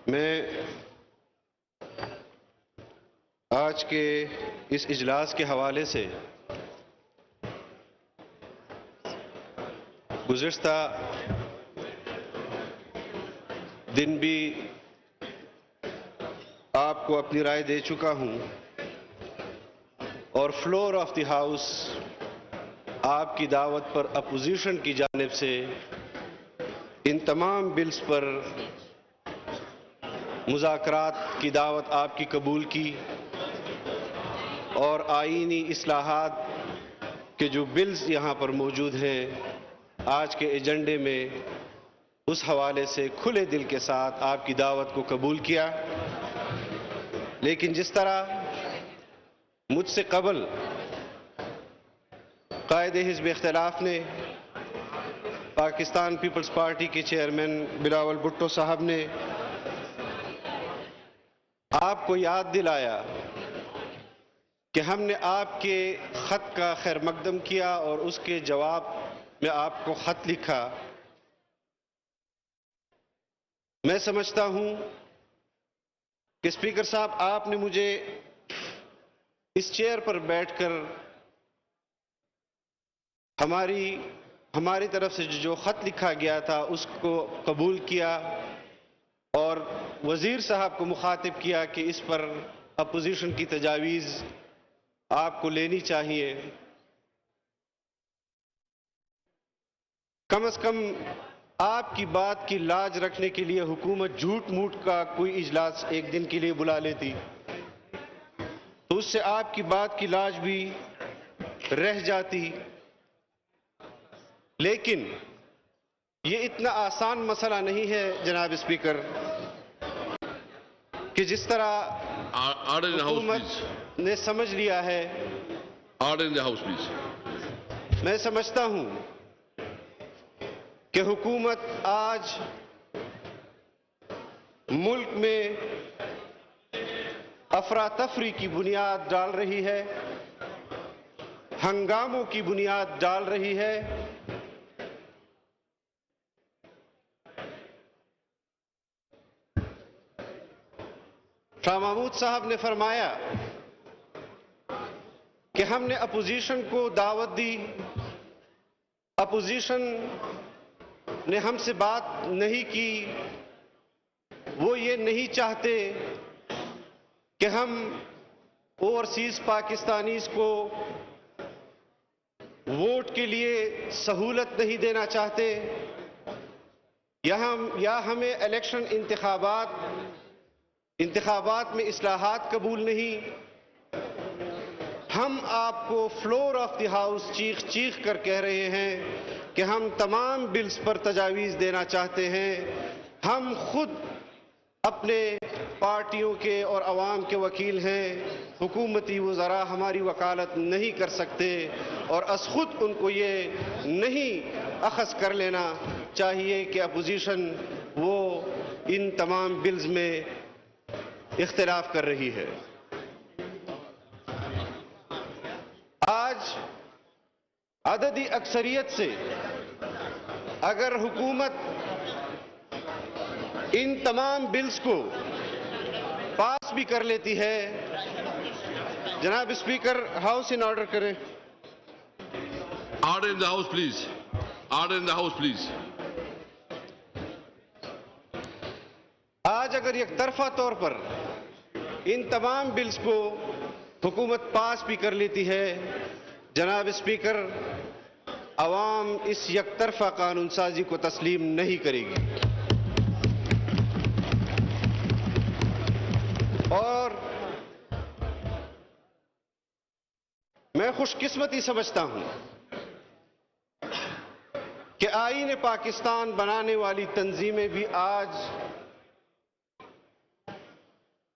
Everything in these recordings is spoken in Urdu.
میں آج کے اس اجلاس کے حوالے سے گزشتہ دن بھی آپ کو اپنی رائے دے چکا ہوں اور فلور آف دی ہاؤس آپ کی دعوت پر اپوزیشن کی جانب سے ان تمام بلز پر مذاکرات کی دعوت آپ کی قبول کی اور آئینی اصلاحات کے جو بلز یہاں پر موجود ہیں آج کے ایجنڈے میں اس حوالے سے کھلے دل کے ساتھ آپ کی دعوت کو قبول کیا. لیکن جس طرح مجھ سے قبل قائد حزب اختلاف نے پاکستان پیپلز پارٹی کے چیئرمین بلاول بھٹو صاحب نے آپ کو یاد دلایا کہ ہم نے آپ کے خط کا خیر مقدم کیا اور اس کے جواب میں آپ کو خط لکھا. میں سمجھتا ہوں کہ اسپیکر صاحب آپ نے مجھے اس چیئر پر بیٹھ کر ہماری طرف سے جو خط لکھا گیا تھا اس کو قبول کیا اور وزیر صاحب کو مخاطب کیا کہ اس پر اپوزیشن کی تجاویز آپ کو لینی چاہیے. کم از کم آپ کی بات کی لاج رکھنے کے لیے حکومت جھوٹ موٹ کا کوئی اجلاس ایک دن کے لیے بلا لیتی تو اس سے آپ کی بات کی لاج بھی رہ جاتی. لیکن یہ اتنا آسان مسئلہ نہیں ہے جناب اسپیکر کہ جس طرح حکومت نے سمجھ لیا ہے. میں سمجھتا ہوں کہ حکومت آج ملک میں افراتفری کی بنیاد ڈال رہی ہے, ہنگاموں کی بنیاد ڈال رہی ہے. شاہ محمود صاحب نے فرمایا کہ ہم نے اپوزیشن کو دعوت دی, اپوزیشن نے ہم سے بات نہیں کی. وہ یہ نہیں چاہتے کہ ہم اوورسیز پاکستانیز کو ووٹ کے لیے سہولت نہیں دینا چاہتے, یا ہمیں الیکشن انتخابات میں اصلاحات قبول نہیں. ہم آپ کو فلور آف دی ہاؤس چیخ چیخ کر کہہ رہے ہیں کہ ہم تمام بلز پر تجاویز دینا چاہتے ہیں. ہم خود اپنے پارٹیوں کے اور عوام کے وکیل ہیں, حکومتی وزراء ہماری وکالت نہیں کر سکتے اور از خود ان کو یہ نہیں اخذ کر لینا چاہیے کہ اپوزیشن وہ ان تمام بلز میں اختلاف کر رہی ہے. آج عددی اکثریت سے اگر حکومت ان تمام بلز کو پاس بھی کر لیتی ہے, جناب اسپیکر ہاؤس ان آرڈر کریں. Order in the house please. Order in the house please. آج اگر یک طرفہ طور پر ان تمام بلز کو حکومت پاس بھی کر لیتی ہے, جناب اسپیکر عوام اس یک طرفہ قانون سازی کو تسلیم نہیں کرے گی. اور میں خوش قسمتی سمجھتا ہوں کہ آئین پاکستان بنانے والی تنظیمیں بھی آج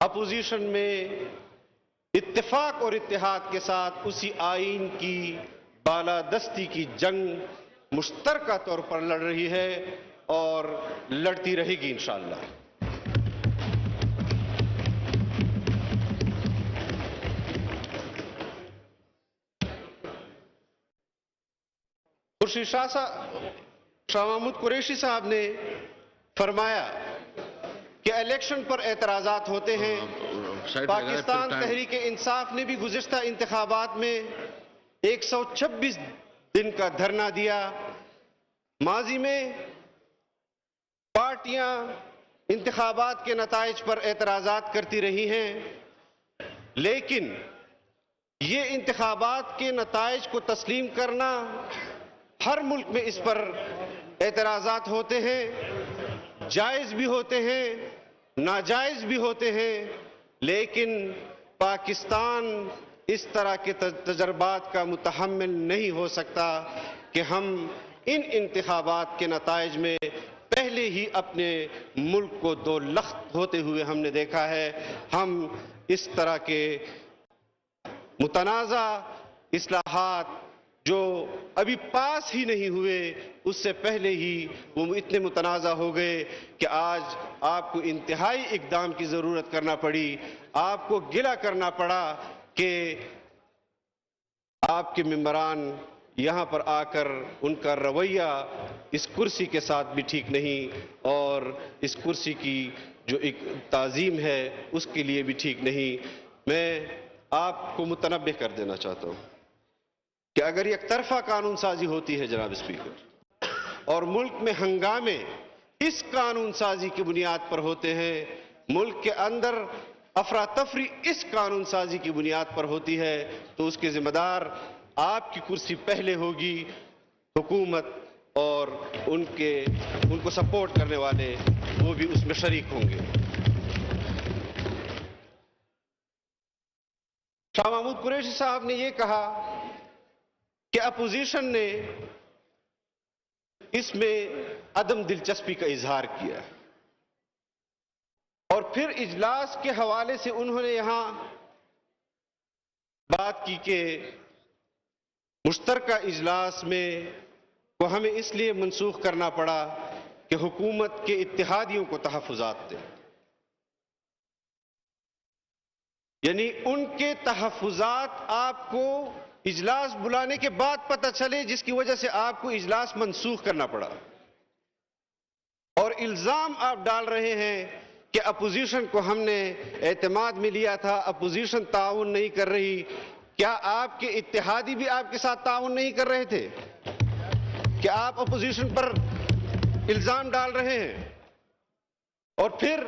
اپوزیشن میں اتفاق اور اتحاد کے ساتھ اسی آئین کی بالادستی کی جنگ مشترکہ طور پر لڑ رہی ہے اور لڑتی رہے گی انشاءاللہ. خورشید شاہ محمود قریشی صاحب نے فرمایا کہ الیکشن پر اعتراضات ہوتے ہیں. Side Pakistan time. تحریک انصاف نے بھی گزشتہ انتخابات میں 126 دن کا دھرنا دیا. ماضی میں پارٹیاں انتخابات کے نتائج پر اعتراضات کرتی رہی ہیں، لیکن یہ انتخابات کے نتائج کو تسلیم کرنا، ہر ملک میں اس پر اعتراضات ہوتے ہیں، جائز بھی ہوتے ہیں، ناجائز بھی ہوتے ہیں، لیکن پاکستان اس طرح کے تجربات کا متحمل نہیں ہو سکتا کہ ہم ان انتخابات کے نتائج میں پہلے ہی اپنے ملک کو دو لخت ہوتے ہوئے ہم نے دیکھا ہے. ہم اس طرح کے متنازع اصلاحات جو ابھی پاس ہی نہیں ہوئے، اس سے پہلے ہی وہ اتنے متنازع ہو گئے کہ آج آپ کو انتہائی اقدام کی ضرورت کرنا پڑی. آپ کو گلہ کرنا پڑا کہ آپ کے ممبران یہاں پر آ کر ان کا رویہ اس کرسی کے ساتھ بھی ٹھیک نہیں، اور اس کرسی کی جو ایک تعظیم ہے اس کے لیے بھی ٹھیک نہیں. میں آپ کو متنبہ کر دینا چاہتا ہوں کہ اگر یک طرفہ قانون سازی ہوتی ہے جناب اسپیکر، اور ملک میں ہنگامے اس قانون سازی کی بنیاد پر ہوتے ہیں، ملک کے اندر افراتفری اس قانون سازی کی بنیاد پر ہوتی ہے، تو اس کے ذمہ دار آپ کی کرسی پہلے ہوگی، حکومت اور ان کو سپورٹ کرنے والے وہ بھی اس میں شریک ہوں گے. شاہ محمود قریشی صاحب نے یہ کہا کہ اپوزیشن نے اس میں عدم دلچسپی کا اظہار کیا، اور پھر اجلاس کے حوالے سے انہوں نے یہاں بات کی کہ مشترکہ اجلاس میں کو ہمیں اس لیے منسوخ کرنا پڑا کہ حکومت کے اتحادیوں کو تحفظات تھے، یعنی ان کے تحفظات آپ کو اجلاس بلانے کے بعد پتہ چلے، جس کی وجہ سے آپ کو اجلاس منسوخ کرنا پڑا. اور الزام آپ ڈال رہے ہیں کہ اپوزیشن کو ہم نے اعتماد میں لیا تھا، اپوزیشن تعاون نہیں کر رہی. کیا آپ کے اتحادی بھی آپ کے ساتھ تعاون نہیں کر رہے تھے؟ کیا آپ اپوزیشن پر الزام ڈال رہے ہیں؟ اور پھر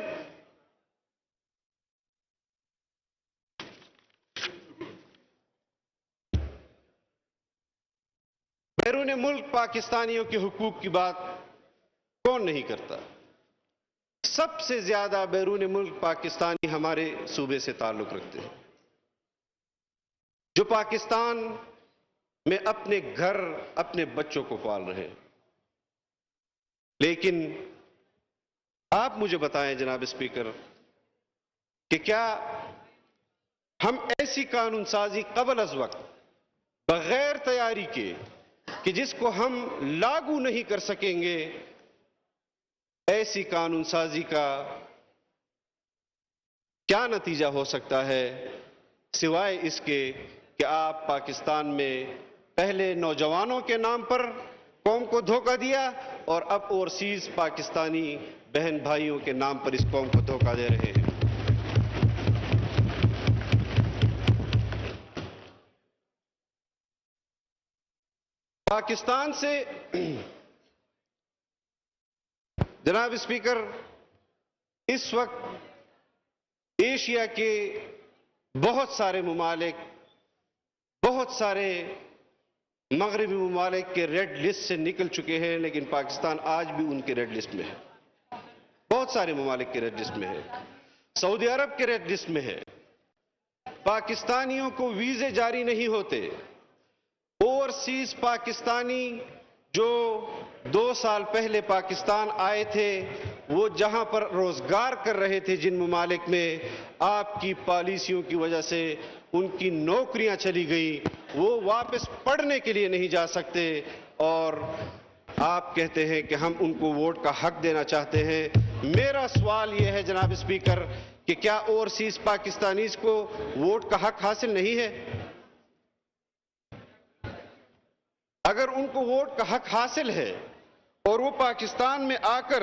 بیرون ملک پاکستانیوں کے حقوق کی بات کون نہیں کرتا؟ سب سے زیادہ بیرون ملک پاکستانی ہمارے صوبے سے تعلق رکھتے ہیں، جو پاکستان میں اپنے گھر اپنے بچوں کو پال رہے ہیں. لیکن آپ مجھے بتائیں جناب اسپیکر کہ کیا ہم ایسی قانون سازی قبل از وقت بغیر تیاری کے کہ جس کو ہم لاگو نہیں کر سکیں گے، ایسی قانون سازی کا کیا نتیجہ ہو سکتا ہے سوائے اس کے کہ آپ پاکستان میں پہلے نوجوانوں کے نام پر قوم کو دھوکہ دیا، اور اب اوورسیز پاکستانی بہن بھائیوں کے نام پر اس قوم کو دھوکہ دے رہے ہیں. پاکستان سے جناب اسپیکر اس وقت ایشیا کے بہت سارے ممالک، بہت سارے مغربی ممالک کے ریڈ لسٹ سے نکل چکے ہیں، لیکن پاکستان آج بھی ان کے ریڈ لسٹ میں ہے. بہت سارے ممالک کے ریڈ لسٹ میں ہے، سعودی عرب کے ریڈ لسٹ میں ہے. پاکستانیوں کو ویزے جاری نہیں ہوتے. اوورسیز پاکستانی جو 2 سال پہلے پاکستان آئے تھے، وہ جہاں پر روزگار کر رہے تھے جن ممالک میں، آپ کی پالیسیوں کی وجہ سے ان کی نوکریاں چلی گئی، وہ واپس پڑھنے کے لیے نہیں جا سکتے، اور آپ کہتے ہیں کہ ہم ان کو ووٹ کا حق دینا چاہتے ہیں. میرا سوال یہ ہے جناب اسپیکر کہ کیا اوورسیز پاکستانیز کو ووٹ کا حق حاصل نہیں ہے؟ اگر ان کو ووٹ کا حق حاصل ہے اور وہ پاکستان میں آ کر